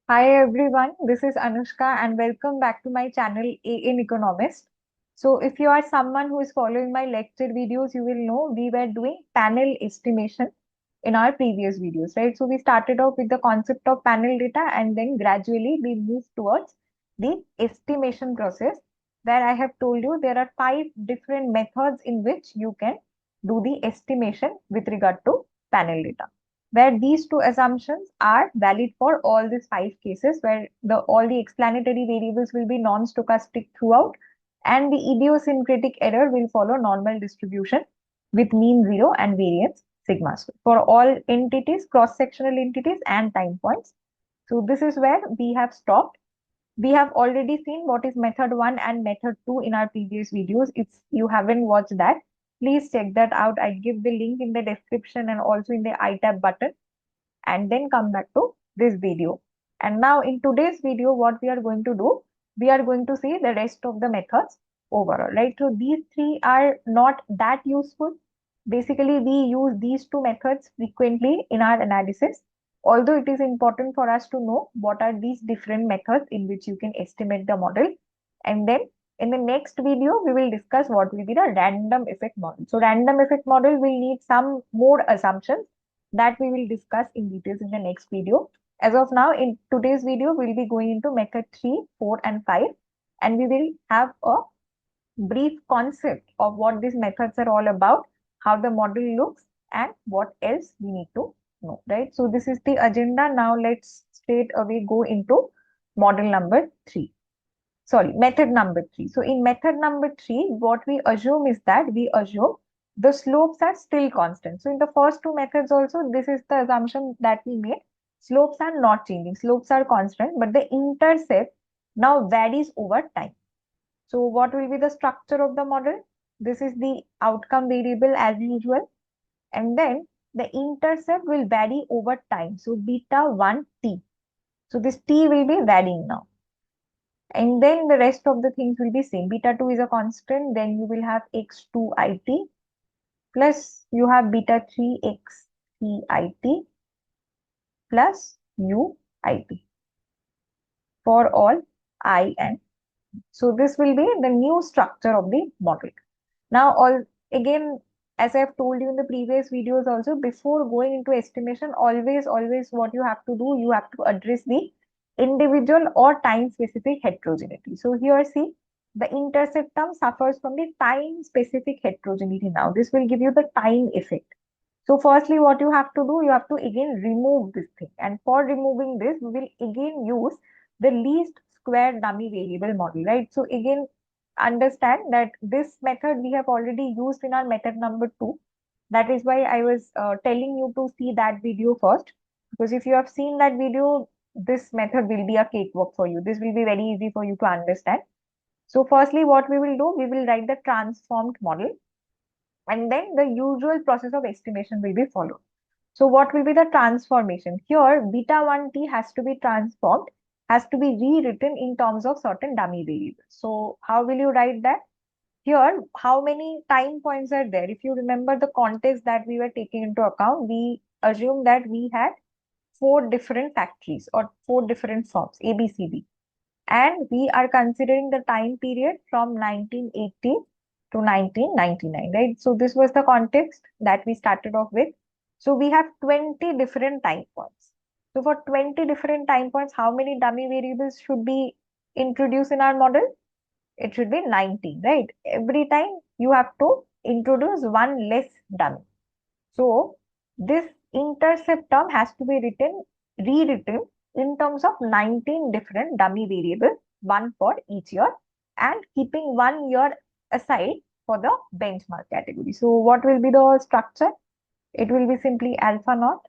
Hi everyone, this is Anushka and welcome back to my channel A in Economist. So if you are someone who is following my lecture videos, you will know we were doing panel estimation in our previous videos, right? So we started off with the concept of panel data and then gradually we moved towards the estimation process where I have told you there are five different methods in which you can do the estimation with regard to panel data where these two assumptions are valid for all these five cases where all the explanatory variables will be non-stochastic throughout and the idiosyncratic error will follow normal distribution with mean zero and variance sigma square for all entities, cross-sectional entities and time points. So this is where we have stopped. We have already seen what is method 1 and method 2 in our previous videos. If you haven't watched that, please check that out. I give the link in the description and also in the I tab button and then come back to this video. And now in today's video, what we are going to do, we are going to see the rest of the methods overall, right? So these three are not that useful. Basically, we use these two methods frequently in our analysis, although it is important for us to know what are these different methods in which you can estimate the model. And then in the next video, we will discuss what will be the random effect model. So random effect model will need some more assumptions that we will discuss in details in the next video. As of now, in today's video, we'll be going into method 3, 4, and 5, and we will have a brief concept of what these methods are all about, how the model looks, and what else we need to know, right? So this is the agenda. Now let's straight away go into model number 3. Sorry, method number 3. So in method number 3, what we assume is that we assume the slopes are still constant. So in the first two methods also, this is the assumption that we made. Slopes are not changing. Slopes are constant, but the intercept now varies over time. So what will be the structure of the model? This is the outcome variable as usual. And then the intercept will vary over time. So beta 1 t. So this t will be varying now. And then the rest of the things will be same. Beta 2 is a constant. Then you will have x2 it plus you have beta 3 x 3 it plus u it for all I and so this will be the new structure of the model. Now, all again, as I've told you in the previous videos also, before going into estimation, always what you have to do, you have to address the individual or time-specific heterogeneity. So here, see, the intercept term suffers from the time-specific heterogeneity now. This will give you the time effect. So firstly, what you have to do, you have to again remove this thing. And for removing this, we will again use the least square dummy variable model, right? So again, understand that this method we have already used in our method number 2. That is why I was telling you to see that video first. Because if you have seen that video, this method will be a cakewalk for you. This will be very easy for you to understand. So firstly, what we will do, we will write the transformed model and then the usual process of estimation will be followed. So what will be the transformation? Here, beta 1t has to be transformed, has to be rewritten in terms of certain dummy variables. So how will you write that? Here, how many time points are there? If you remember the context that we were taking into account, we assume that we had four different factories or four different forms, A, B, C, D. And we are considering the time period from 1980 to 1999, right? So this was the context that we started off with. So we have 20 different time points. So for 20 different time points, how many dummy variables should be introduced in our model? It should be 19, right? Every time you have to introduce one less dummy. So this intercept term has to be rewritten in terms of 19 different dummy variables, one for each year, and keeping 1 year aside for the benchmark category. So what will be the structure? It will be simply alpha naught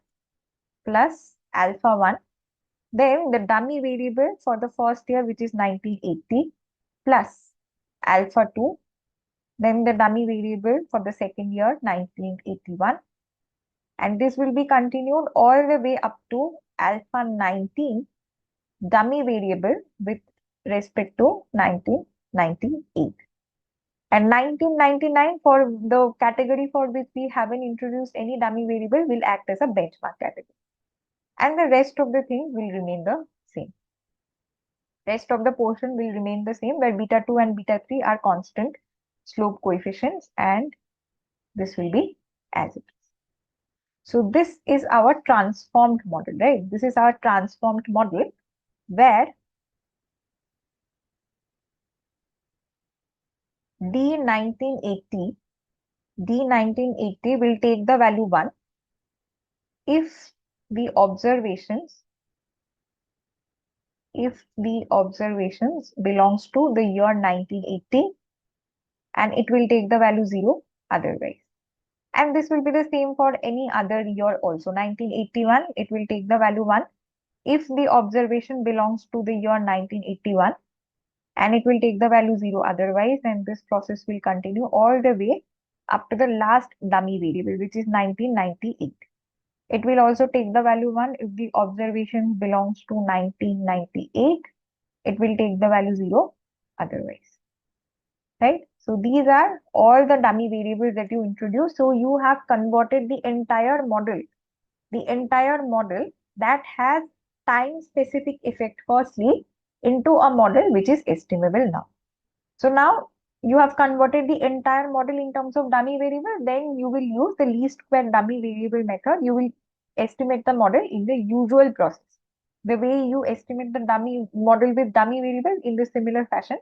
plus alpha 1. Then the dummy variable for the first year, which is 1980, plus alpha 2. Then the dummy variable for the second year, 1981. And this will be continued all the way up to alpha 19 dummy variable with respect to 1998. And 1999 for the category for which we haven't introduced any dummy variable will act as a benchmark category. And the rest of the things will remain the same. Rest of the portion will remain the same, where beta 2 and beta 3 are constant slope coefficients, and this will be as it is. So this is our transformed model, right? This is our transformed model where D1980 will take the value 1 if the observations belongs to the year 1980, and it will take the value 0 otherwise. And this will be the same for any other year also. 1981, it will take the value 1 if the observation belongs to the year 1981, and it will take the value 0 otherwise, and this process will continue all the way up to the last dummy variable, which is 1998. It will also take the value 1 if the observation belongs to 1998. It will take the value 0 otherwise, right? So these are all the dummy variables that you introduce. So you have converted the entire model that has time specific effect firstly into a model which is estimable now. So now you have converted the entire model in terms of dummy variable, then you will use the least square dummy variable method. You will estimate the model in the usual process. The way you estimate the dummy model with dummy variable, in the similar fashion,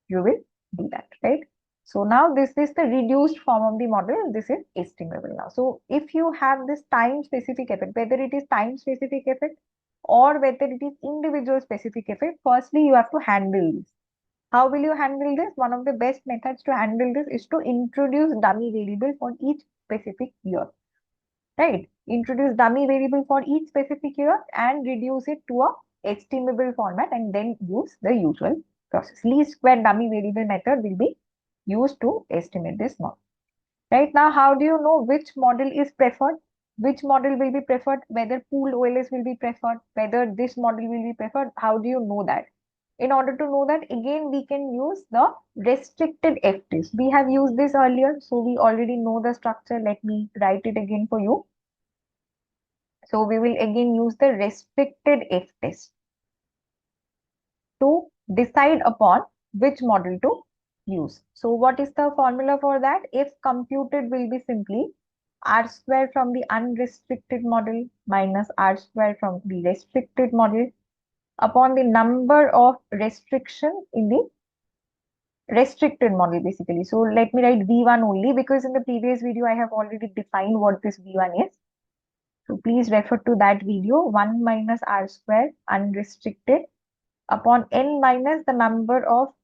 you will do that, right? So now this is the reduced form of the model. This is estimable now. So if you have this time specific effect, whether it is time specific effect or whether it is individual specific effect, firstly you have to handle this. How will you handle this? One of the best methods to handle this is to introduce dummy variable for each specific year, right? Introduce dummy variable for each specific year and reduce it to a estimable format, and then use the usual process. Least square dummy variable method will be used to estimate this model. Right now, how do you know which model is preferred? Which model will be preferred? Whether pooled OLS will be preferred? Whether this model will be preferred? How do you know that? In order to know that, again, we can use the restricted F-test. We have used this earlier, so we already know the structure. Let me write it again for you. So we will again use the restricted F-test to decide upon which model to use. So what is the formula for that? If computed will be simply R square from the unrestricted model minus R square from the restricted model upon the number of restrictions in the restricted model basically. So let me write V1 only, because in the previous video I have already defined what this V1 is. So please refer to that video. 1 minus R square unrestricted upon n minus the number of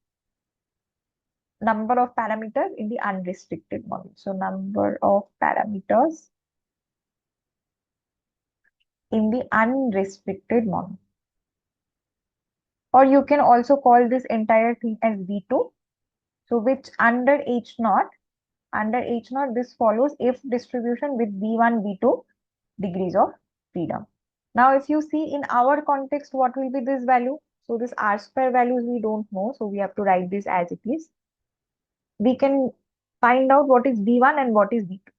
parameters in the unrestricted model. So number of parameters in the unrestricted model. Or you can also call this entire thing as V2. So which under H0, this follows if distribution with V1, V2 degrees of freedom. Now, if you see in our context, what will be this value? So this R square values we don't know. So we have to write this as it is. We can find out what is V1 and what is V2.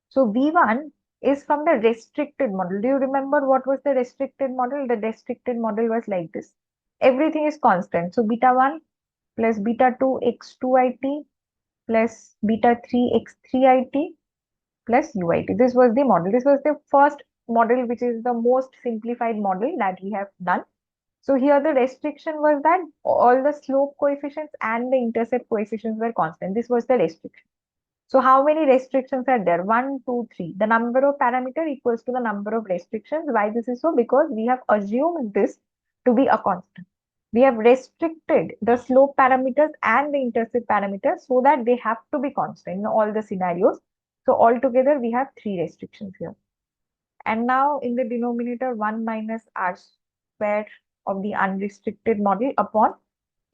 So V1 is from the restricted model. Do you remember what was the restricted model? The restricted model was like this. Everything is constant. So beta 1 plus beta 2 x2it plus beta 3 x3it plus UIT. This was the model. This was the first model, which is the most simplified model that we have done. So here the restriction was that all the slope coefficients and the intercept coefficients were constant. This was the restriction. So how many restrictions are there? 1, 2, 3. The number of parameter equals to the number of restrictions. Why this is so? Because we have assumed this to be a constant. We have restricted the slope parameters and the intercept parameters so that they have to be constant in all the scenarios. So altogether we have 3 restrictions here. And now in the denominator, 1 minus R square of the unrestricted model upon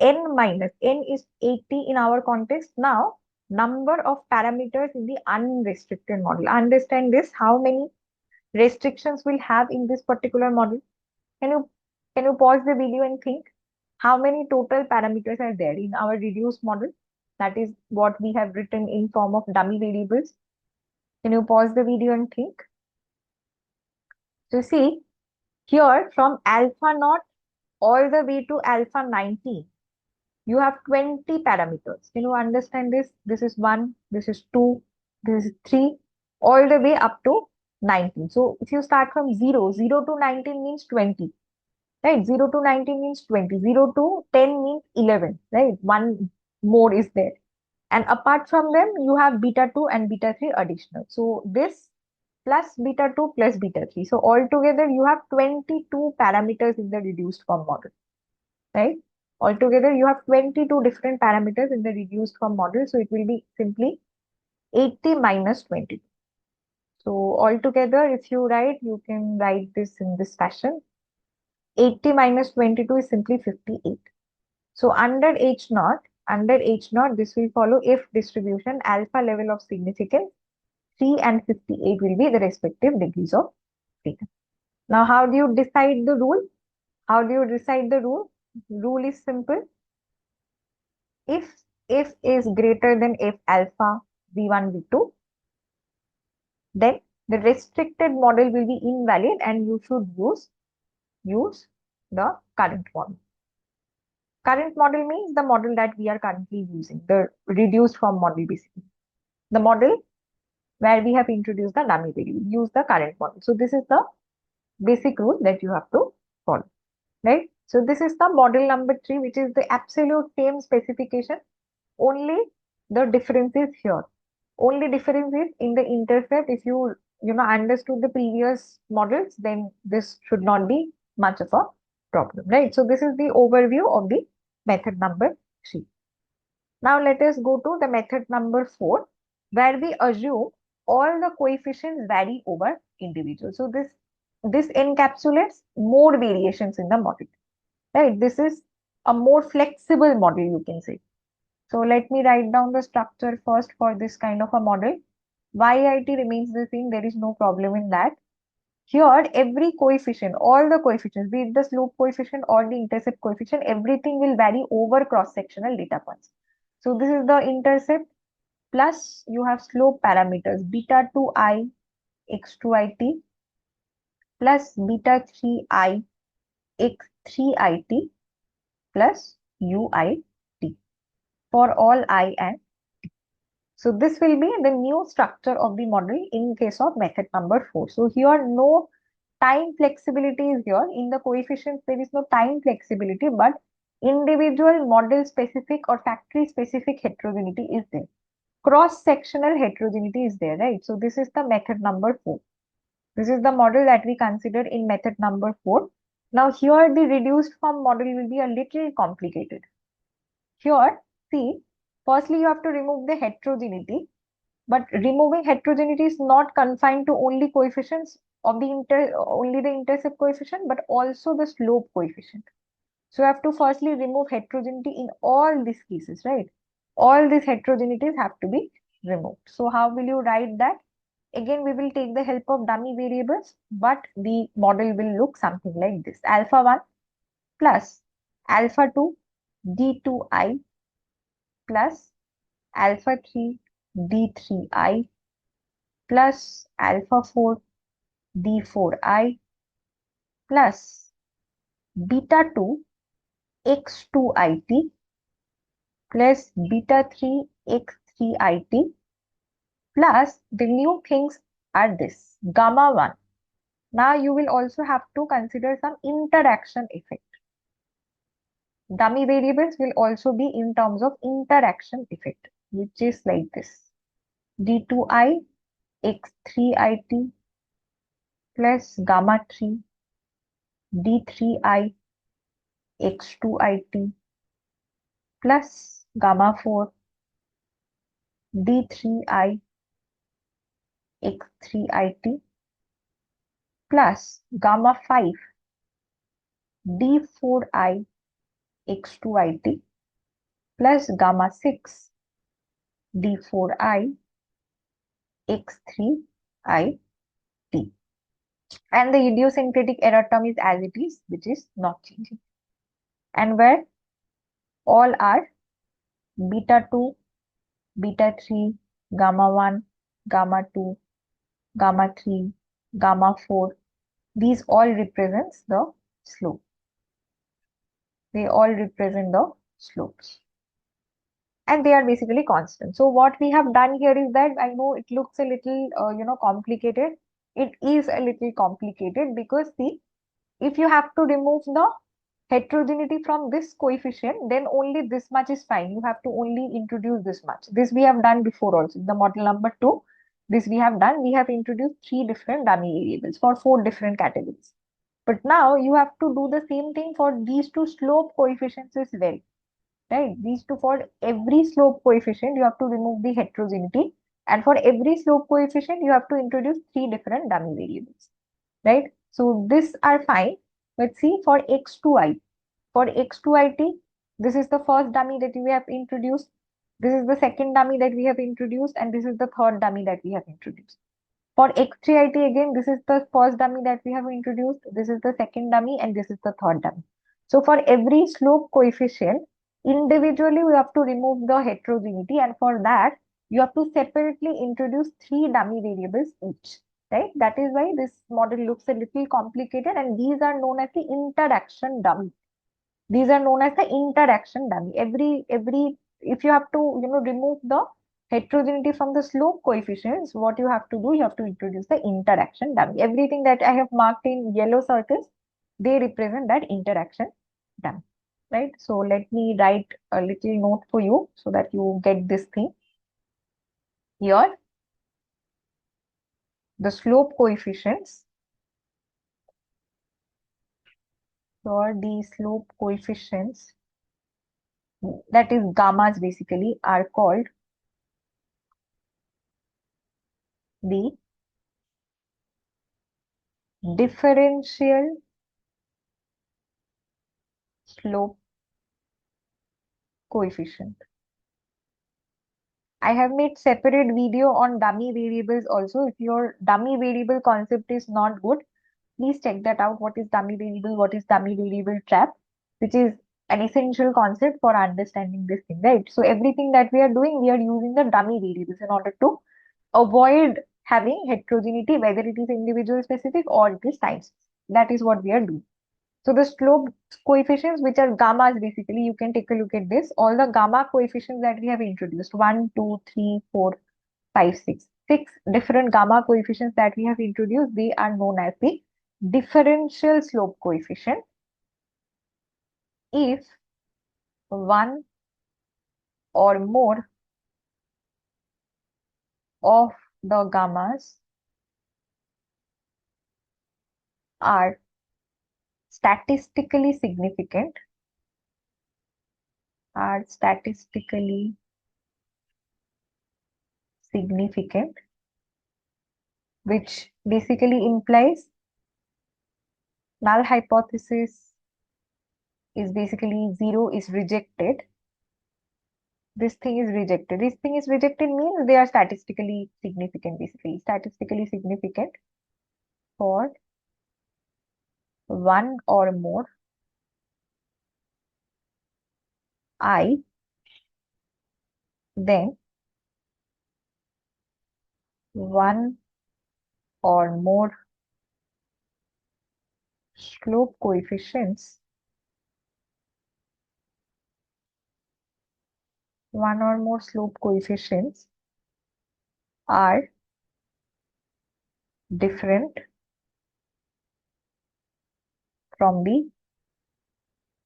n minus, n is 80 in our context. Now, number of parameters in the unrestricted model. Understand this, how many restrictions we'll have in this particular model. Can you pause the video and think how many total parameters are there in our reduced model? That is what we have written in form of dummy variables. Can you pause the video and think? So see, here from alpha naught all the way to alpha 19, you have 20 parameters. Can you understand this? This is 1, this is 2, this is 3, all the way up to 19. So if you start from 0, 0 to 19 means 20, right? 0 to 19 means 20, 0 to 10 means 11, right? One more is there. And apart from them, you have beta 2 and beta 3 additional. So this plus beta 2 plus beta 3. So altogether, you have 22 parameters in the reduced form model, right? Altogether, you have 22 different parameters in the reduced form model. So it will be simply 80 minus 22. So altogether, if you write, you can write this in this fashion. 80 minus 22 is simply 58. So under H naught, this will follow if distribution alpha level of significance 3 and 58 will be the respective degrees of freedom. Now, how do you decide the rule? How do you decide the rule? Rule is simple. If f is greater than f alpha v1, v2, then the restricted model will be invalid and you should use the current model. Current model means the model that we are currently using, the reduced form model basically. The model where we have introduced the dummy variable, use the current model. So this is the basic rule that you have to follow, right? So this is the model number 3, which is the absolute same specification. Only the difference is here. Only difference is in the intercept. If you know understood the previous models, then this should not be much of a problem, right? So this is the overview of the method number 3. Now let us go to the method number 4, where we assume all the coefficients vary over individual. So this encapsulates more variations in the model, right? This is a more flexible model, you can say. So let me write down the structure first for this kind of a model. YIT remains the same. There is no problem in that. Here, every coefficient, all the coefficients, be it the slope coefficient or the intercept coefficient, everything will vary over cross-sectional data points. So this is the intercept, plus you have slope parameters beta 2i x2it plus beta 3i x3it plus uit for all I and t. So this will be the new structure of the model in case of method number 4. So here no time flexibility is here. In the coefficients, there is no time flexibility, but individual model specific or factory specific heterogeneity is there. Cross-sectional heterogeneity is there, right? So this is the method number 4. This is the model that we considered in method number 4. Now here the reduced form model will be a little complicated. Here, see, firstly you have to remove the heterogeneity, but removing heterogeneity is not confined to only coefficients of the only the intercept coefficient, but also the slope coefficient. So you have to firstly remove heterogeneity in all these cases, right? All these heterogeneities have to be removed. So how will you write that? Again, we will take the help of dummy variables, but the model will look something like this. Alpha 1 plus alpha 2 d2i plus alpha 3 d3i plus alpha 4 d4i plus beta 2 x2it plus beta 3 x3it plus the new things are this gamma 1. Now you will also have to consider some interaction effect. Dummy variables will also be in terms of interaction effect, which is like this d2i x3it plus gamma 3 d3i x2it plus gamma 4 d3i x3it plus gamma 5 d4i x2it plus gamma 6 d4i x3it. And the idiosyncratic error term is as it is, which is not changing. And where all are beta 2, beta 3, gamma 1, gamma 2, gamma 3, gamma 4. These all represents the slope. They all represent the slopes. And they are basically constant. So what we have done here is that I know it looks a little, complicated. It is a little complicated because see, if you have to remove the heterogeneity from this coefficient, then only this much is fine. You have to only introduce this much. This we have done before also. The model number 2, this we have done. We have introduced 3 different dummy variables for 4 different categories. But now you have to do the same thing for these two slope coefficients as well, right? These two, for every slope coefficient, you have to remove the heterogeneity. And for every slope coefficient, you have to introduce 3 different dummy variables, right? So these are fine. Let's see for x2i. For x2it, this is the first dummy that we have introduced. This is the second dummy that we have introduced. And this is the third dummy that we have introduced. For x3it again, this is the first dummy that we have introduced. This is the second dummy and this is the third dummy. So for every slope coefficient, individually we have to remove the heterogeneity, and for that you have to separately introduce 3 dummy variables each, right? That is why this model looks a little complicated, and these are known as the interaction dummy. These are known as the interaction dummy. Every if you have to remove the heterogeneity from the slope coefficients, what you have to do, you have to introduce the interaction dummy. Everything that I have marked in yellow circles, they represent that interaction dummy, right? So let me write a little note for you so that you get this thing. Here, the slope coefficients, or the slope coefficients, that is gammas basically, are called the differential slope coefficient. I have made separate video on dummy variables also. If your dummy variable concept is not good, please check that out. What is dummy variable? What is dummy variable trap? Which is an essential concept for understanding this thing, right? So everything that we are doing, we are using the dummy variables in order to avoid having heterogeneity, whether it is individual specific or it is time specific. That is what we are doing. So the slope coefficients, which are gammas basically, you can take a look at this. All the gamma coefficients that we have introduced, 1, 2, 3, 4, 5, 6, 6 different gamma coefficients that we have introduced, they are known as the differential slope coefficient. If one or more of the gammas are statistically significant, are statistically significant, which basically implies null hypothesis is basically 0 is rejected. This thing is rejected. This thing is rejected means they are statistically significant, basically. Statistically significant for one or more I, then one or more slope coefficients, one or more slope coefficients are different from the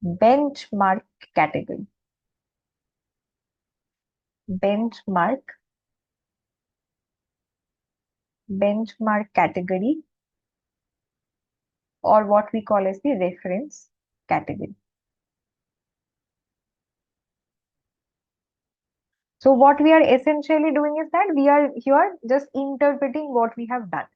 benchmark category. Benchmark category, or what we call as the reference category. So what we are essentially doing is that we are here just interpreting what we have done.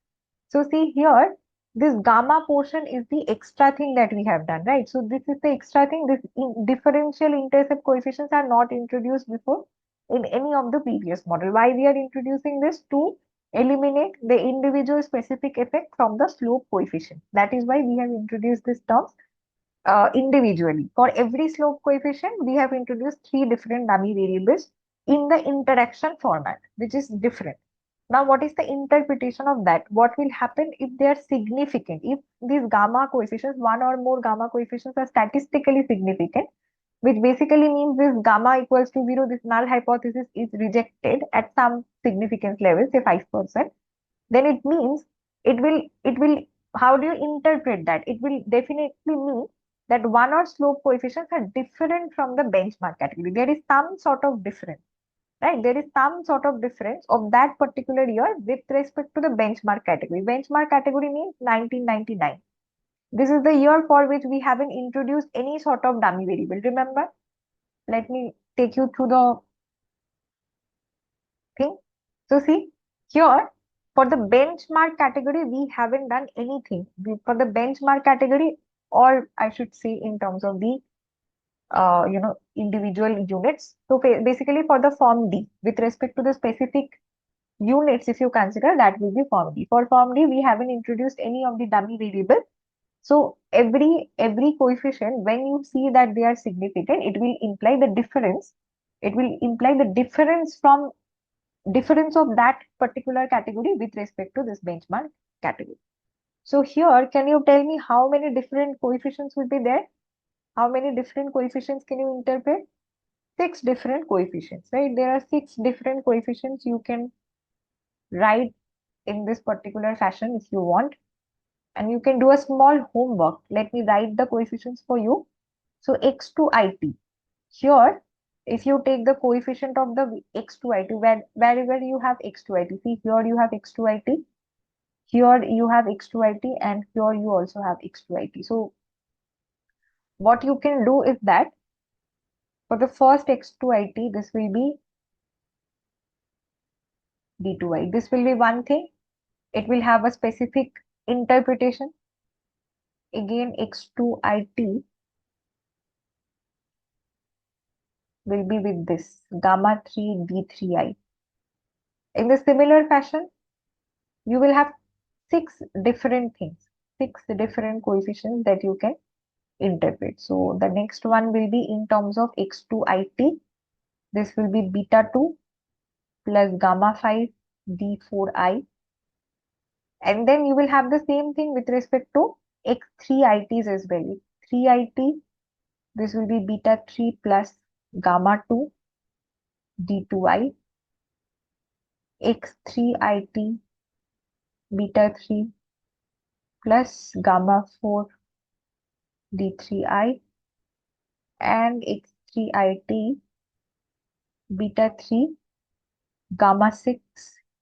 So see here, this gamma portion is the extra thing that we have done, right? So this is the extra thing. This differential intercept coefficients are not introduced before in any of the previous model. Why we are introducing this? To eliminate the individual specific effect from the slope coefficient. That is why we have introduced this term individually. For every slope coefficient, we have introduced 3 different dummy variables in the interaction format, which is different. Now, what is the interpretation of that? What will happen if they are significant? If these gamma coefficients, one or more gamma coefficients are statistically significant, which basically means this gamma equals to zero, this null hypothesis is rejected at some significance level, say 5%, then it means it will, how do you interpret that? It will definitely mean that one or slope coefficients are different from the benchmark category. There is some sort of difference, right? There is some sort of difference of that particular year with respect to the benchmark category. Benchmark category means 1999. This is the year for which we haven't introduced any sort of dummy variable. Remember? Let me take you through the thing. So see, here for the benchmark category, we haven't done anything. For the benchmark category, or I should say in terms of the individual units. So basically for the form D, with respect to the specific units, if you consider, that will be form D. For form D, we haven't introduced any of the dummy variable. So every coefficient, when you see that they are significant, it will imply the difference. It will imply the difference of that particular category with respect to this benchmark category. So here, can you tell me how many different coefficients will be there? How many different coefficients can you interpret? Six different coefficients, right? There are six different coefficients you can write in this particular fashion if you want. And you can do a small homework. Let me write the coefficients for you. So x to it. Here, if you take the coefficient of the x to it, wherever you have x to it, see here you have x to it, here you have x to it, and here you also have x to it. So what you can do is that for the first x to it, this will be d to I. This will be one thing. It will have a specific interpretation. Again, x to it will be with this gamma 3 d3i. In the similar fashion, you will have six different things, six different coefficients that you can interpret. So the next one will be in terms of x to it. This will be beta 2 plus gamma 5 d4i. And then you will have the same thing with respect to x3its as well. 3it, this will be beta 3 plus gamma 2 d2i. x3it beta 3 plus gamma 4 d3i, and x3it beta 3 gamma 6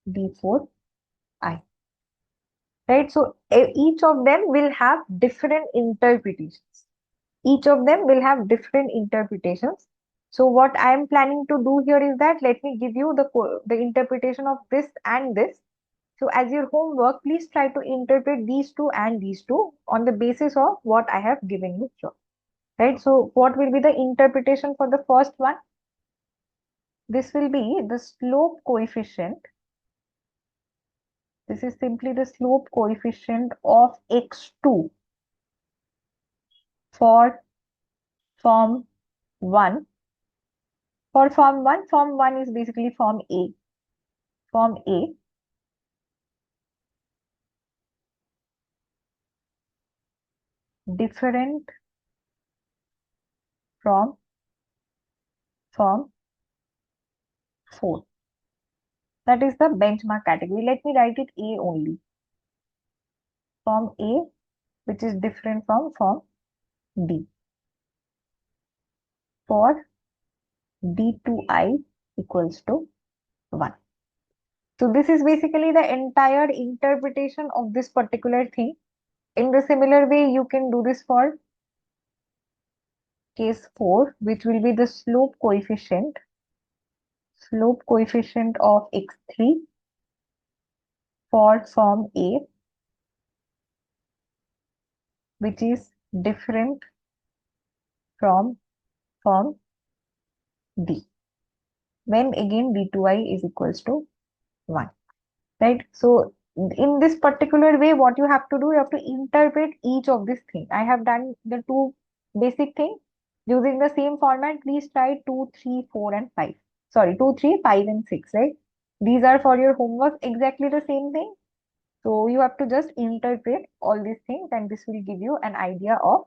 d4i. Right? So each of them will have different interpretations. Each of them will have different interpretations. So what I am planning to do here is that let me give you the interpretation of this and this. So as your homework, please try to interpret these two and these two on the basis of what I have given you here. Right? So what will be the interpretation for the first one? This will be the slope coefficient. This is simply the slope coefficient of x2 for form 1. For form 1 is basically form A. Form A. Different from form 4. That is the benchmark category. Let me write it A only. Form A, which is different from form D. For D2I equals to 1. So this is basically the entire interpretation of this particular thing. In the similar way, you can do this for case 4, which will be the slope coefficient of x3 for form A, which is different from form D, when again d2I is equals to 1, right? So in this particular way, what you have to do, you have to interpret each of these things. I have done the two basic things using the same format. Please try 2, 3, 4, and 5. Sorry, 2, 3, 5, and 6, right? These are for your homework, exactly the same thing. So you have to just interpret all these things, and this will give you an idea of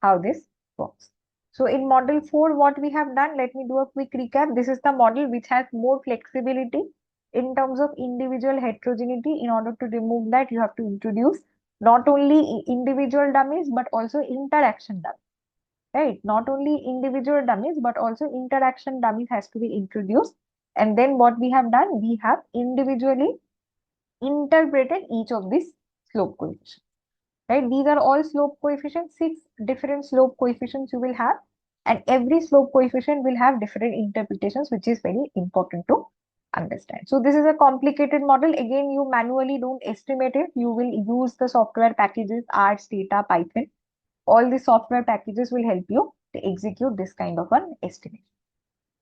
how this works. So in model 4, what we have done, let me do a quick recap. This is the model which has more flexibility in terms of individual heterogeneity. In order to remove that, you have to introduce not only individual dummies, but also interaction dummies, right? Not only individual dummies, but also interaction dummies has to be introduced. And then what we have done, we have individually interpreted each of these slope coefficients, right? These are all slope coefficients, 6 different slope coefficients you will have, and every slope coefficient will have different interpretations, which is very important to understand. So this is a complicated model. Again, you manually don't estimate it. You will use the software packages, R, Stata, Python. All the software packages will help you to execute this kind of an estimate,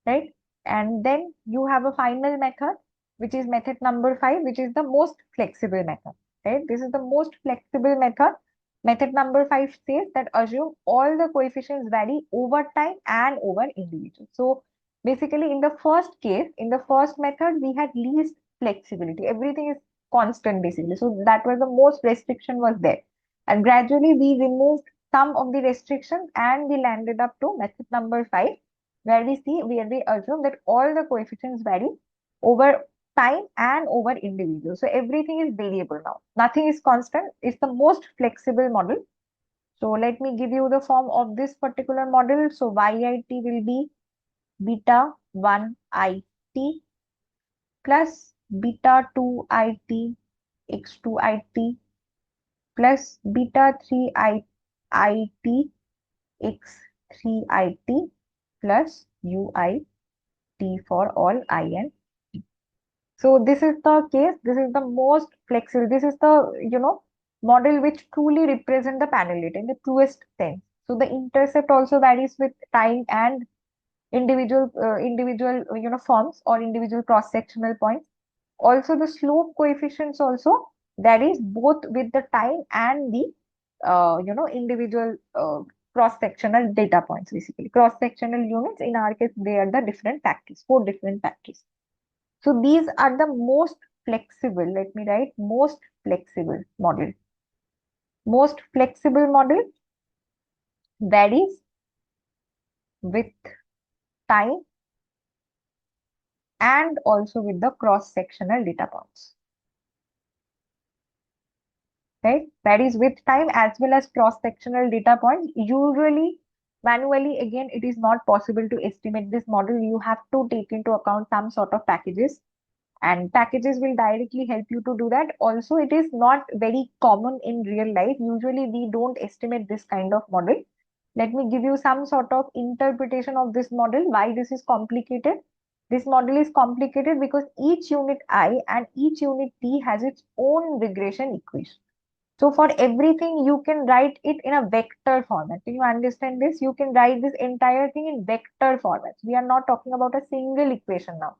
right? And then you have a final method, which is method number 5, which is the most flexible method, right? This is the most flexible method. Method number 5 says that assume all the coefficients vary over time and over individual. So basically, in the first case, in the first method, we had least flexibility. Everything is constant basically. So that was the most restriction was there. And gradually we removed some of the restrictions and we landed up to method number 5, where we assume that all the coefficients vary over time and over individual. So everything is variable now. Nothing is constant. It's the most flexible model. So let me give you the form of this particular model. So YIT will be beta 1 IT plus beta 2 IT x2 IT plus beta 3 IT x3 IT plus UI T for all I and T. So this is the case. This is the most flexible. This is the, model which truly represent the panel data in the truest sense. So the intercept also varies with time and individual, forms or individual cross-sectional points. Also, the slope coefficients also varies both with the time and the, individual cross-sectional data points. Basically, cross-sectional units. In our case, they are the different factors, 4 different factors. So these are the most flexible. Let me write most flexible model. Most flexible model varies with time and also with the cross-sectional data points. Right? Varies with time as well as cross-sectional data points. Usually, manually, again, it is not possible to estimate this model. You have to take into account some sort of packages, and packages will directly help you to do that. Also, it is not very common in real life. Usually we don't estimate this kind of model. Let me give you some sort of interpretation of this model, why this is complicated. This model is complicated because each unit I and each unit T has its own regression equation. So for everything, you can write it in a vector format. Do you understand this? You can write this entire thing in vector formats. We are not talking about a single equation now.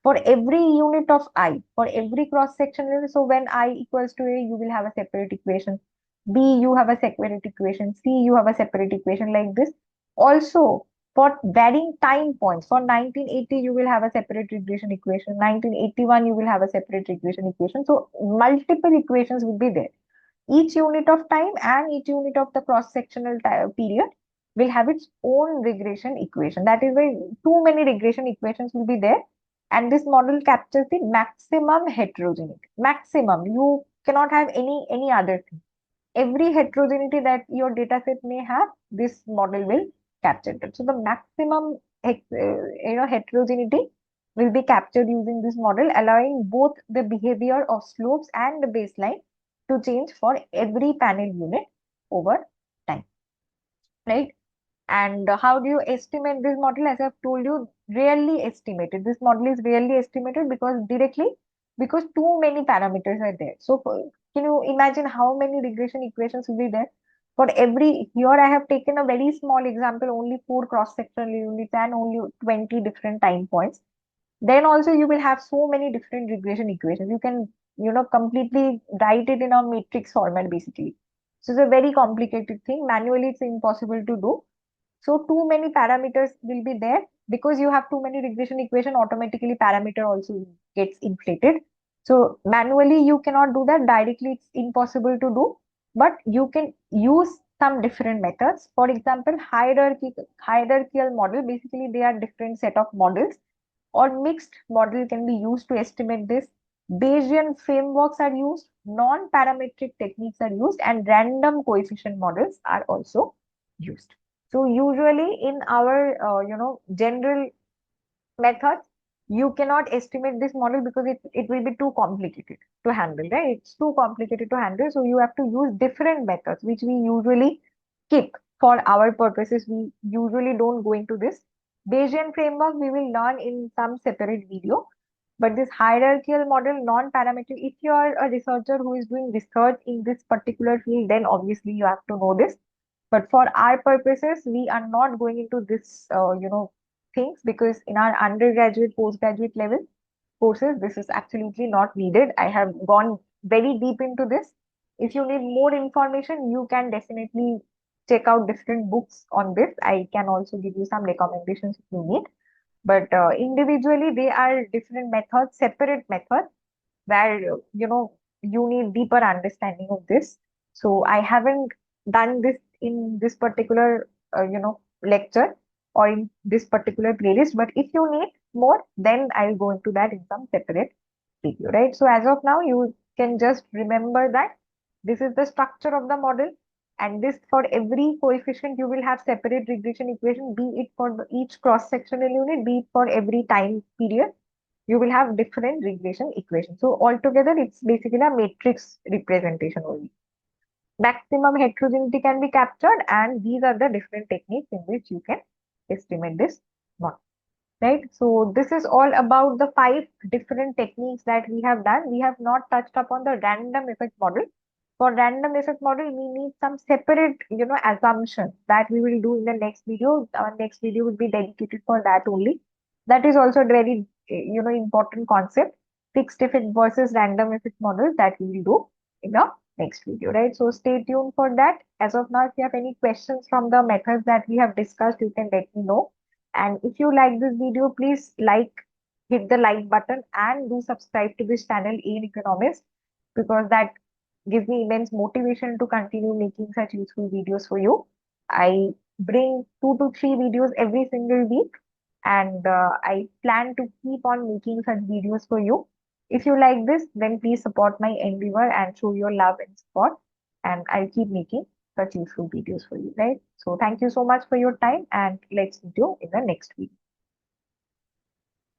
For every unit of I, for every cross section, so when I equals to A, you will have a separate equation. B, you have a separate equation. C, you have a separate equation like this. Also, for varying time points, for 1980, you will have a separate regression equation. 1981, you will have a separate regression equation. So multiple equations will be there. Each unit of time and each unit of the cross-sectional period will have its own regression equation. That is why too many regression equations will be there. And this model captures the maximum heterogeneity. Maximum. You cannot have any other thing. Every heterogeneity that your data set may have, this model will capture it. So the maximum heterogeneity will be captured using this model, allowing both the behavior of slopes and the baseline to change for every panel unit over time, right? And how do you estimate this model? As I've told you, rarely estimated. This model is rarely estimated because too many parameters are there. So can you imagine how many regression equations will be there? For every, here I have taken a very small example, only 4 cross-sectional units and only 20 different time points. Then also you will have so many different regression equations. You can, completely write it in a matrix format basically. So it's a very complicated thing. Manually, it's impossible to do. So too many parameters will be there. because you have too many regression equation, automatically parameter also gets inflated. So manually you cannot do that. Directly it's impossible to do, but you can use some different methods. For example, hierarchical model, basically they are different set of models, or mixed model can be used to estimate this. Bayesian frameworks are used, non-parametric techniques are used, and random coefficient models are also used. So usually in our general methods, you cannot estimate this model because it will be too complicated to handle, right? It's too complicated to handle. So you have to use different methods, which we usually keep for our purposes. We usually don't go into this. Bayesian framework we will learn in some separate video. But this hierarchical model, non-parametric, if you are a researcher who is doing research in this particular field, then obviously you have to know this. But for our purposes, we are not going into this, things, because in our undergraduate, postgraduate level courses, this is absolutely not needed. I have gone very deep into this. If you need more information, you can definitely check out different books on this. I can also give you some recommendations if you need. But individually, they are different methods, separate methods, where you need deeper understanding of this. So I haven't done this in this particular lecture or in this particular playlist. But if you need more, then I'll go into that in some separate video, right? So as of now, you can just remember that this is the structure of the model, and this, for every coefficient, you will have separate regression equation, be it for each cross-sectional unit, be it for every time period. You will have different regression equations. So altogether, it's basically a matrix representation only. Maximum heterogeneity can be captured, and these are the different techniques in which you can estimate this model. Right? So this is all about the 5 different techniques that we have done. We have not touched upon the random effect model. For random effect model, we need some separate, assumptions that we will do in the next video. Our next video will be dedicated for that only. That is also a very, important concept. Fixed effect versus random effect model that we will do in the next video, right? So stay tuned for that. As of now, if you have any questions from the methods that we have discussed, you can let me know. And if you like this video, please hit the like button, and do subscribe to this channel in Economist, because that gives me immense motivation to continue making such useful videos for you. I bring 2 to 3 videos every single week, and I plan to keep on making such videos for you. If you like this, then please support my endeavor and show your love and support, and I'll keep making such useful videos for you, right? So thank you so much for your time, and let's meet you in the next video.